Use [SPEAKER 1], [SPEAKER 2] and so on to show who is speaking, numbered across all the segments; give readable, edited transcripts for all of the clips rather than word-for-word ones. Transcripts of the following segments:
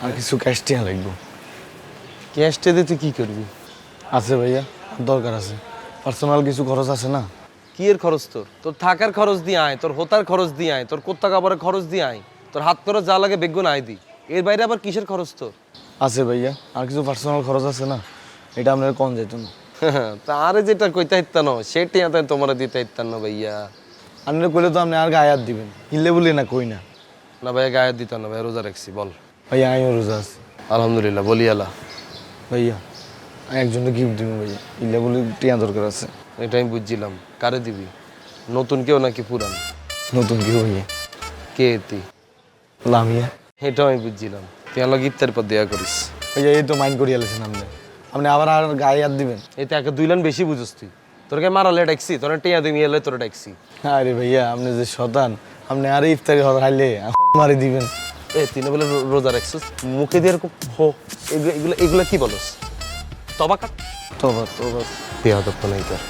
[SPEAKER 1] আর কিছু ক্যাশ টিয়া লাগবো।
[SPEAKER 2] ক্যাশটা দিয়ে তুই কি করবি?
[SPEAKER 1] আছে ভাইয়া, দরকার আছে। পার্সোনাল কিছু খরচ আছে না।
[SPEAKER 2] কি এর খরচ তোর? তোর থাকার খরচ দিয়ে আয়, তোর হোতার খরচ দিয়ে আয়, তোর কোত্তা কাপড়ের খরচ দিয়ে আয়, তোর হাত খরচ যা লাগে বেগুন আয় দি। এর বাইরে আবার কিসের খরচ তোর?
[SPEAKER 1] আছে ভাইয়া, আর কিছু পার্সোনাল খরচ আছে না, এটা আপনার কম যেত না।
[SPEAKER 2] তারে যেটা কইতে ইত্তানো সেটি তোমার দিতে ইত্তান্ন ভাইয়া।
[SPEAKER 1] আপনার কইলে তো আপনি আর গায়ে হাত দিবেন, কিনলে বলি না কই না।
[SPEAKER 2] না ভাইয়া গায়ে দিত না ভাই, রোজা রাখছি। বল।
[SPEAKER 1] ভাইয়া আমিও রোজা আছি।
[SPEAKER 2] আলহামদুলিল্লাহ, বলি আলা।
[SPEAKER 1] ভাইয়া আমি একজনকে গিফট দিব ভাইয়া, ইল্লা বলি টিয়া দরকার আছে।
[SPEAKER 2] এটা আমি বুঝছিলাম। কারে দিবি? নতুন কেউ নাকি পুরান?
[SPEAKER 1] নতুন কেউ ভাইয়া।
[SPEAKER 2] কে তুই?
[SPEAKER 1] লামিয়া।
[SPEAKER 2] এটাও আমি বুঝছিলাম। তুই আলো ইফতার পর দেয়া করিস।
[SPEAKER 1] ভাইয়া এই তো মাইন্ড করিয়া লেছেন আপনি, আপনি আবার আর গায়ে হাত দিবেন।
[SPEAKER 2] এতে একে 2 লাইন বেশি বুঝস তুই। তোরকে মারালে ডাকছি, তোর টিয়া দিবি এলে তোর ডাকছি।
[SPEAKER 1] আরে ভাইয়া আপনি যে শতান, আপনি আর ইফতারি হাইলে মারি দিবেন।
[SPEAKER 2] এ তুই না বলে রোজা রাখছিস, মুখে দিয়ে এরকম হো, এগুলো এগুলো কি বলস? তবা কাট।
[SPEAKER 1] তবা তবা।
[SPEAKER 2] দেয়া তো নাই তোর।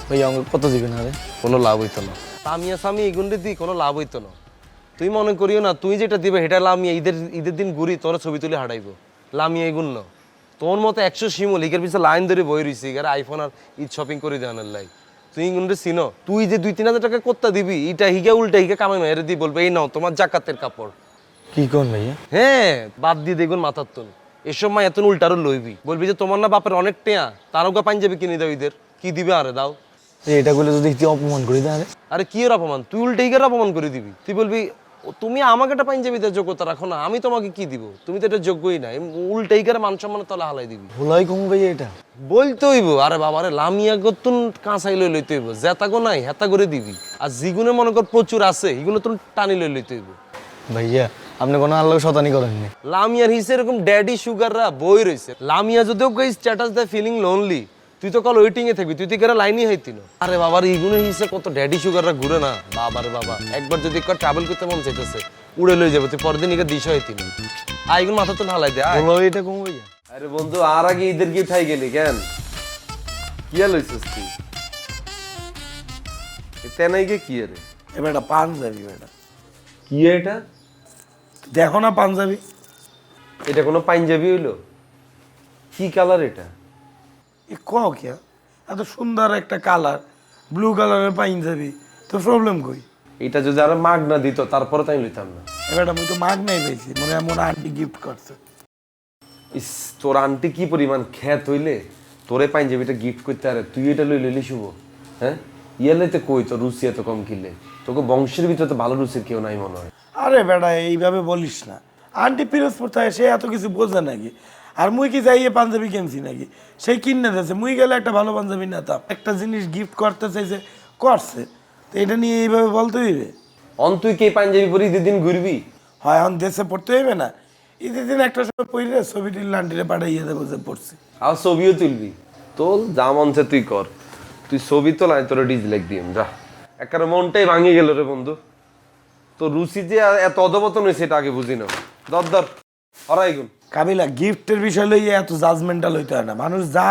[SPEAKER 1] ভাইয়া আমাকে কত দিবেন আরে?
[SPEAKER 2] কোনো লাভ হইতো না। তামিয়া সামি এগুন্ডে দি কোনো লাভ হইতো না। তুই মনে করিও না তুই যেটা দিবে সেটা লামিয়া ঈদের দিন ঘুরি তোর ছবি তুলে হাঁটাইবো। লামিয়া এগুন তোর মতো 100 শিমুল হিগের পিছনে লাইন ধরে বই রইছি, হিগার আইফোন আর ঈদ শপিং করে দেওয়ানোর লাই। তুই এগুন্ডে চিনো? তুই যে 2-3 হাজার টাকা কোত্তা দিবি, এটা হিগা উল্টা হিগা কামাই নয়, এর দি বলবে এই নাও তোমার জাকাতের কাপড়।
[SPEAKER 1] কি কোন ভাইয়া?
[SPEAKER 2] হ্যাঁ, বাদ দিয়ে দেখুন মাথার তোন। এসব মা এত উল্টারও লইবি, বলবি যে তোমার না বাপের অনেক টেয়া, তারও গা পাঞ্জাবি কিনে দাও ঈদের। কি দিবে আরে দাও।
[SPEAKER 1] এটা করলে যদি একটু অপমান করি তাহলে?
[SPEAKER 2] আরে কি এর অপমান? তুই উল্টে হিগার অপমান করে দিবি। তুই বলবি তুমি আমাকে একটা পাঞ্জাবিতে যোগ্যতা রাখো না, আমি তোমাকে কি দিব? তুমি তো এটা যোগ্যই না। উল্টে হিগার মান সম্মানের তলা হালাই দিবি।
[SPEAKER 1] ভুলাই কম ভাইয়া এটা?
[SPEAKER 2] বলতে হইব। আরে বাবারে লামিয়া গতুন কাঁচাই লই লইতে হইব। জেতাগো নাই হেতা করে দিবি। আর যেগুনে মনে কর প্রচুর আছে এগুলো তুমি টানি লই লইতে হইব।
[SPEAKER 1] ভাইয়া আপনি কোনো আল্লাহ শতানি করেননি?
[SPEAKER 2] লামিয়ার হিসে এরকম ড্যাডি সুগাররা বই রয়েছে। লামিয়া যদিও কই স্ট্যাটাস দেয় ফিলিং লোনলি, তুই তো কল ওয়েটিং এ থাকবি, তুই তো কেন লাইনই হইতিল। আরে বাবার ইগুনের হিসে কত ড্যাডি সুগাররা ঘুরে না। বাবারে বাবা, একবার যদি ট্রাভেল করতে মন চাইতেছে উড়ে লই যাবে, তুই পরদিন ইকে দিশ হইতিল। আইগুন মাথা তো ঢালাই দে।
[SPEAKER 1] বলো এটা কম ভাইয়া?
[SPEAKER 2] আরে বন্ধু আর আগে ঈদের গিফট খাই গেলি কেন? কি লইছিস তুই? তেনাই গে কি রে?
[SPEAKER 3] এবার এটা পাঞ্জাবি বেটা।
[SPEAKER 2] কি এটা?
[SPEAKER 3] দেখো না পাঞ্জাবি।
[SPEAKER 2] এটা কোনো পাঞ্জাবি হইলো? কি কালার এটা?
[SPEAKER 3] এ কও কিয়া, এত সুন্দর একটা কালার, ব্লু কালারের পাঞ্জাবি, তো প্রবলেম কই?
[SPEAKER 2] এটা যদি আরো মাগ না দিত তারপরে তাই লইতাম না।
[SPEAKER 3] এবার আমি তো মাগ নাই পেয়েছি, মনে এমন আন্টি গিফট করছে।
[SPEAKER 2] ইস, তোর আন্টি কি পরিমাণ খ্যাত হইলে তোরে পাঞ্জাবিটা গিফট করতে আরে তুই এটা লই লইলি শুভ? হ্যাঁ, ইয়ালেতে কই তোর রুচি এত কম কিনলে? তোকে বংশের ভিতরে তো ভালো রুচির কেউ নাই মনে হয়।
[SPEAKER 3] আরে বেটা এইভাবে বলিস না, আন্টি পিরোজপুর থাকে, সে এত কিছু বোঝে নাকি? আর মুই কি যাইয়ে পাঞ্জাবি কিনছি নাকি? সেই কিনে দিয়েছে, মুই গেলে একটা ভালো পাঞ্জাবি নিতাম। একটা জিনিস গিফট করতে চাইছে, করছে, তো এটা নিয়ে এইভাবে বলতে দিবে?
[SPEAKER 2] অন তুই কে পাঞ্জাবি পরে ঈদের দিন ঘুরবি?
[SPEAKER 3] হয় এখন দেশে পড়তে হইবে না, ঈদের দিন একটা সময় পড়লে ছবিটি লান্টিরে পাঠাইয়ে দেবো যে পড়ছি।
[SPEAKER 2] আর ছবিও তুলবি? তোর যা মনছে তুই কর, তুই ছবি তোল আমি তোর ডিসলাইক দিম যা। একেবারে মনটাই ভাঙে গেল রে বন্ধু। তোর রুচি যে এত অধপতন হয়েছে এটা আগে বুঝি না। দর দর হরাই গুণ।
[SPEAKER 3] কাবিলা, গিফটের বিষয় লইয়ে এত জাজমেন্টাল হইতে হয় না, মানুষ যা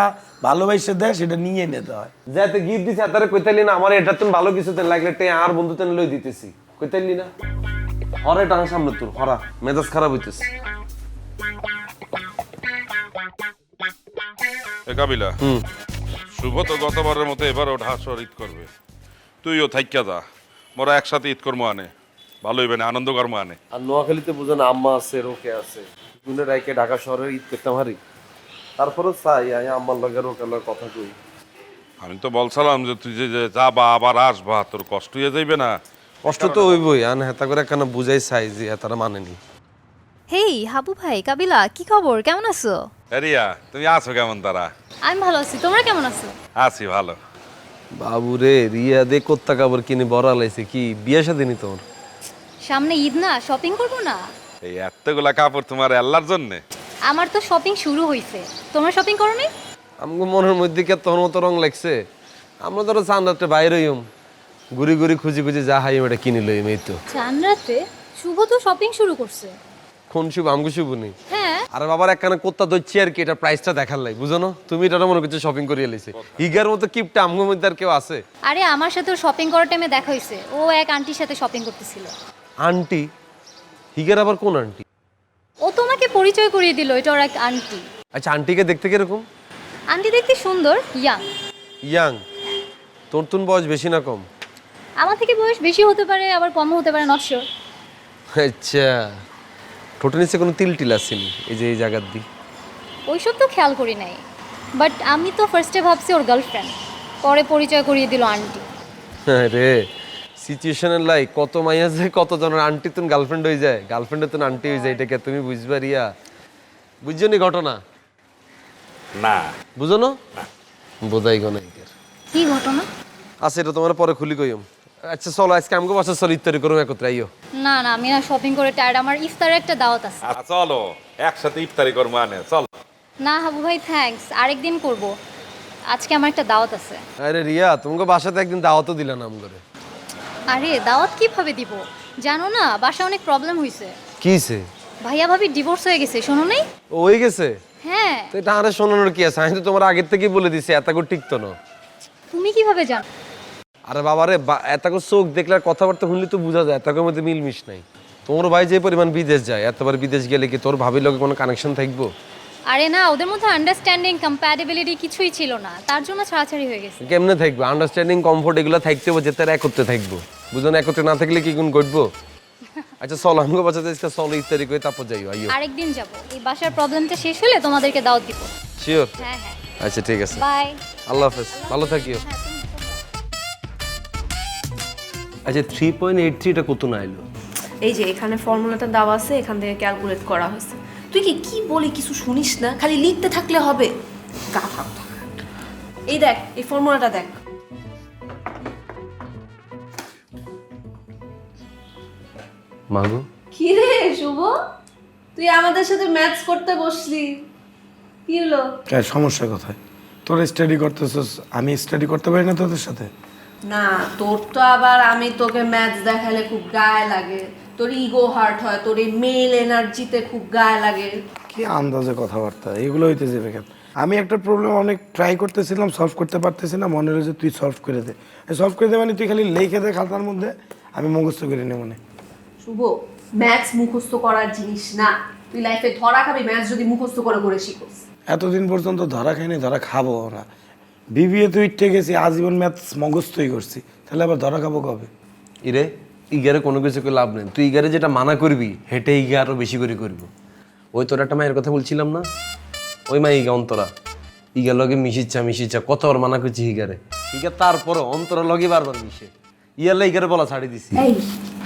[SPEAKER 3] ভালোবাসে দেয় সেটা নিয়ে নিতে হয়।
[SPEAKER 2] যাতে গিফট দিছে তারে কইতালি না আমার এটা তুমি ভালো কিছু তেন লাগলে টে আর বন্ধু তেন লই দিতেছি, কইতালি না? হরে টাকা সামনে তোর হরা মেজাজ খারাপ হইতেছে।
[SPEAKER 4] এ কাবিলা, শুভ তো গতবারের মতো এবারও ঢাসর ঈদ করবে, তুইও থাইকা যা, মোরা একসাথে ঈদ করবো আনে, ভালো হইবে না, আনন্দ করবো আনে।
[SPEAKER 2] আর নোয়াখালীতে বুঝেন আম্মা আছে, রোকে আছে, গুনে রাইকে ঢাকা শহরে ঈদ করতাম হারি। তারপরে চাই আমি আম্মার লগে রোকে লগে কথা কই।
[SPEAKER 4] আমি তো বলছিলাম যে তুই যে যাবা আবার আসবা, তোর কষ্ট হয়ে যাইবে না?
[SPEAKER 2] কষ্ট তো হইবই, আন হেতা করে কেন বুঝাই চাই যে তারা মানেনি।
[SPEAKER 5] হেই হাবু ভাই, কাবিলা, কি খবর? কেমন আছো?
[SPEAKER 4] রিয়া, তুমি আছো কেমন? তারা
[SPEAKER 5] আমি ভালো আছি, তোমরা কেমন আছো?
[SPEAKER 4] আছি ভালো।
[SPEAKER 2] বাবু রে, রিয়া দে কোত্তা কাপড় কিনে বড়া লাইছে, কি বিয়ে শাদী নি তোর?
[SPEAKER 5] সামনে ঈদ না, শপিং করবো না?
[SPEAKER 4] এই এতগুলা কাপড় তোমার আল্লাহর জন্যে?
[SPEAKER 5] আমার তো শপিং শুরু হইছে, তোমরা শপিং করো নি?
[SPEAKER 2] আমগো মনের মধ্যে কে তোর মতো রং লাগছে। আমরা ধরো চান্দাতে বাইরে হইম, ঘুরি ঘুরি খুঁজি খুঁজি যা হাই ওটা কিনে লইম, এই তো।
[SPEAKER 5] চান রাতে শুভ তো শপিং শুরু করছে।
[SPEAKER 2] কোন শুভ? আমগো শুভ নেই।
[SPEAKER 5] হ্যাঁ,
[SPEAKER 2] আরে বাবার একখানে কোত্তা দইছি আর কি, এটা প্রাইসটা দেখার লাই, বুঝো না? তুমি এটা মনে কিছু শপিং করিয়ে লইছে। হিগার মতো কিপটা আমগো মধ্যে আর কেউ আছে?
[SPEAKER 5] আরে আমার সাথে শপিং করার টাইমে দেখা হইছে, ও এক আন্টির সাথে শপিং করতেছিল।
[SPEAKER 2] আন্টি? হিগার আবার কোন আন্টি?
[SPEAKER 5] ও তোমাকে পরিচয় করিয়ে দিল, এটা ওর এক আন্টি।
[SPEAKER 2] আচ্ছা আন্টিকে দেখতে কিরকম?
[SPEAKER 5] আন্টি দেখতে সুন্দর, ইয়াং।
[SPEAKER 2] ইয়াং? তোর তুন বয়স বেশি না কম?
[SPEAKER 5] আমার থেকে বয়স বেশি হতে পারে, আবার কমও হতে পারে, নট শিওর।
[SPEAKER 2] আচ্ছা, ঠোঁটের নিচে কোনো তিল টিল আসেনি এই যে এই জায়গার দি?
[SPEAKER 5] ওইসব তো খেয়াল করি নাই, বাট আমি তো ফার্স্টে ভাবছি ওর গার্লফ্রেন্ড, পরে পরিচয় করিয়ে দিল আন্টি।
[SPEAKER 2] হ্যাঁ রে, সিচুয়েশনের লাই কত মাইয়া যায়, কত জনের আন্টি তুন গার্লফ্রেন্ড হয়ে যায়, গার্লফ্রেন্ডের তুন আন্টি হয়ে যায়, এটাকে তুমি বুঝবা রিয়া? বুঝছো নি ঘটনা?
[SPEAKER 4] না
[SPEAKER 2] বুঝো না? বোঝাই গো নাই।
[SPEAKER 5] কি ঘটনা?
[SPEAKER 2] আচ্ছা এটা তোমার পরে খুলি কইম। আচ্ছা চলো আজকে আমাকে বাসা চলো, ইত্যাদি করুম একত্রে আইও।
[SPEAKER 5] না না, আমি না শপিং করে টায়ার্ড, আমার ইফতারের একটা দাওয়াত আছে।
[SPEAKER 4] চলো একসাথে ইফতারি করবো আনে চল।
[SPEAKER 5] না হাবু ভাই, থ্যাঙ্কস, আরেকদিন করব, আজকে আমার একটা দাওয়াত আছে।
[SPEAKER 2] আরে রিয়া, তোমাকে বাসাতে একদিন দাওয়াতও দিলা না করে।
[SPEAKER 5] আরে দাওয়াত কিভাবে দিব? জানো না বাসা অনেক প্রবলেম হয়েছে।
[SPEAKER 2] কিছে?
[SPEAKER 5] ভাইয়া ভাবি ডিভোর্স হয়ে গেছে, শোনো নাই?
[SPEAKER 2] ও হয়ে গেছে?
[SPEAKER 5] হ্যাঁ।
[SPEAKER 2] তো এটা আরে শোনানোর কি আছে, আমি তো তোমার আগের থেকেই বলে দিছি এত করে টিকতো না।
[SPEAKER 5] তুমি কিভাবে জানো?
[SPEAKER 2] আরে বাবা রে, এত করে চোখ দেখলে আর কথাবার্তা শুনলে তো বোঝা যায় এত করে মধ্যে মিলমিশ নাই। তোমার ভাই যে পরিমাণ বিদেশ যায়, এতবার বিদেশ গেলে কি তোর ভাবির লগে কোনো কানেকশন থাকবো?
[SPEAKER 5] আরে না, ওদের মধ্যে আন্ডারস্ট্যান্ডিং কম্প্যাটিবিলিটি কিছুই ছিল না, তার জন্য ছাড়াছাড়ি হয়ে গেছে।
[SPEAKER 2] কেমনে থাকবো? আন্ডারস্ট্যান্ডিং কমফোর্ট এগুলো থাকতে হবে, যেতে একত্রে থাকবো, বুঝো না? একত্রে না থাকলে কি কোন ঘটবো? আচ্ছা চলো আমাকে বাঁচাতে চলো ইত্যাদি করে তারপর যাইও আইও।
[SPEAKER 5] আরেকদিন যাব, এই বাসার প্রবলেমটা শেষ হলে তোমাদেরকে দাওয়াত দিব।
[SPEAKER 2] শিওর?
[SPEAKER 5] হ্যাঁ হ্যাঁ।
[SPEAKER 2] আচ্ছা ঠিক আছে,
[SPEAKER 5] বাই।
[SPEAKER 2] আল্লাহ হাফেজ, ভালো থাকিও। আচ্ছা 3.83 এটা কত না এলো?
[SPEAKER 6] এই যে এখানে ফর্মুলাটা দেওয়া আছে, এখান থেকে ক্যালকুলেট করা হয়েছে। তুই কি বলি কিছু শুনিস না, খালি লিখতে থাকলে হবে? গাধা। এই দেখ, এই ফর্মুলাটা দেখ।
[SPEAKER 2] মাগো
[SPEAKER 6] কি রে শুভ, তুই আমাদের সাথে ম্যাথস করতে বসলি, কি হলো?
[SPEAKER 3] সমস্যা কোথায়? তোরা স্টাডি করতেছস, আমি স্টাডি করতে পারি না তোদের সাথে?
[SPEAKER 6] না তোর তো আবার আমি তোকে ম্যাথস দেখালে খুব গায়ে লাগে, তোর ইগো হার্ট হয়, তোর এই মেল এনার্জিতে খুব গায়ে লাগে।
[SPEAKER 3] কি আন্দাজে কথাবার্তা, এগুলো হইতে যাবে কেন? আমি একটা প্রবলেম অনেক ট্রাই করতেছিলাম, সলভ করতে পারতেছি না, মনে হলো যে তুই সলভ করে দে। সলভ করে দে মানে তুই খালি লিখে দে খাতার মধ্যে, আমি মুখস্থ করে নে মনে।
[SPEAKER 6] শুভ, ম্যাথস মুখস্থ করার জিনিস না, তুই লাইফে ধরা খাবি ম্যাথস যদি মুখস্থ করে শিখোস।
[SPEAKER 3] এতদিন পর্যন্ত ধরা খাইনি, ধরা খাবো না। বিবিএ তো ইটে গেছি, আজীবন ম্যাথস মুখস্থই করছি, তাহলে আবার ধরা খাবো কবে?
[SPEAKER 2] ইরে ইগারে কোনো কিছু করে লাভ নেই, তুই ইগারে যেটা মানা করবি হেঁটে ইগা আরো বেশি করে করবো। ওই তোর একটা মায়ের কথা বলছিলাম না, ওই মা ইগা অন্তরা, ইগা লগে মিশিচ্ছা কতবার মানা করছি ইগারে, ইগা তারপরও অন্তরা লগে বারবার মিশে, ইয়ারলে ইগারে বলা ছাড়ি দিছি।
[SPEAKER 6] এই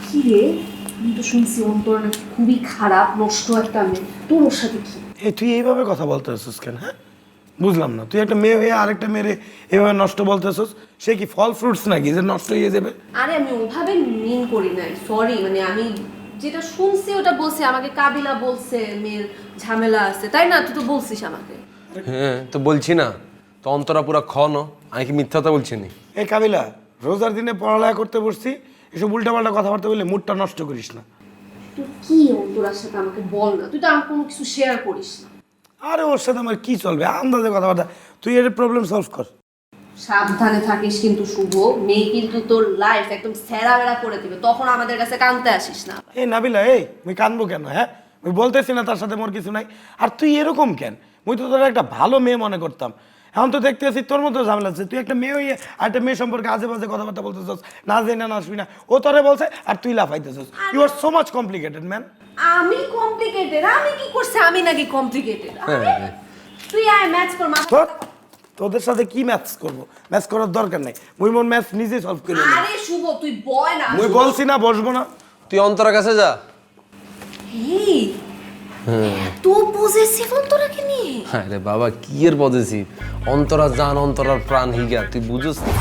[SPEAKER 6] কি রে, আমি তো শুনছি অন্তর নাকি খুবই খারাপ, নষ্ট একটা মেয়ে, তোর ওর সাথে কি?
[SPEAKER 3] তুই এইভাবে কথা বলতে আসছিস কেন? হ্যাঁ বুঝলাম না, তুই একটা মেয়ে হয়ে আরেকটা মেয়েরে এভাবে নষ্ট বলতে আসছিস, সে কি ফল ফ্রুটস নাকি যে নষ্ট হয়ে যাবে?
[SPEAKER 6] আরে আমি ওভাবে মিন করি নাই, সরি, মানে আমি যেটা শুনছি ওটা বলছি, আমাকে কাবিলা বলছে মেয়ের ঝামেলা আছে, তাই না? তুই তো বলছিস আমাকে।
[SPEAKER 2] হ্যাঁ তো বলছি না, তো অন্তরা পুরা খন, আমি কি মিথ্যাটা বলছি নি?
[SPEAKER 3] এই কাবিলা, রোজার দিনে পড়ালেখা করতে বসছি, এসব উল্টাপাল্টা কথাবার্তা বললে মুডটা নষ্ট করিস না।
[SPEAKER 6] তুই কি অন্তরার সাথে আমাকে বল না, তুই তো আমার কোনো কিছু শেয়ার করিস না।
[SPEAKER 3] আরে ওর সাথে আমার কি চলবে, আন্দাজে কথাবার্তা, তুই এর প্রবলেম সলভ কর।
[SPEAKER 6] সাবধানে থাকিস কিন্তু শুভ, মেয়ে কিন্তু তোর লাইফ একদম সেরা বেড়া করে দিবে, তখন আমাদের কাছে কাঁদতে আসিস না।
[SPEAKER 3] এই নাবিলা, এই মুই কানবো কেন? হ্যাঁ মুই বলতেছি না তার সাথে মোর কিছু নাই, আর তুই এরকম কেন? মুই তো তোর একটা ভালো মেয়ে মনে করতাম, এখন তো দেখতে আছি তোর মতো ঝামেলা আছে। তুই একটা মেয়ে হয়ে আর একটা মেয়ে সম্পর্কে আজে বাজে কথাবার্তা বলতেছস, না জেনে না শুই না, ও তোরে বলছে আর তুই লাফাইতেছস। You are so much complicated man.
[SPEAKER 6] আমি কমপ্লিকেটেড? আমি কি করছি? আমি নাকি কমপ্লিকেটেড? তুই আয় ম্যাথস কর।
[SPEAKER 3] তোদের সাথে কি ম্যাথস করবো? ম্যাথস করার দরকার নাই, মুই মোর ম্যাথস নিজে সলভ করে নেব।
[SPEAKER 6] আরে শুভ তুই বয় না।
[SPEAKER 3] মুই বলছি না বসবো না।
[SPEAKER 2] তুই অন্তরার কাছে যা।
[SPEAKER 6] এই তো পজেসিভ অন্তরাকে নিয়ে?
[SPEAKER 2] আরে বাবা কি এর পজেসিভ, অন্তরা জান, অন্তরার প্রাণ হিগা, তুই বুঝছ না?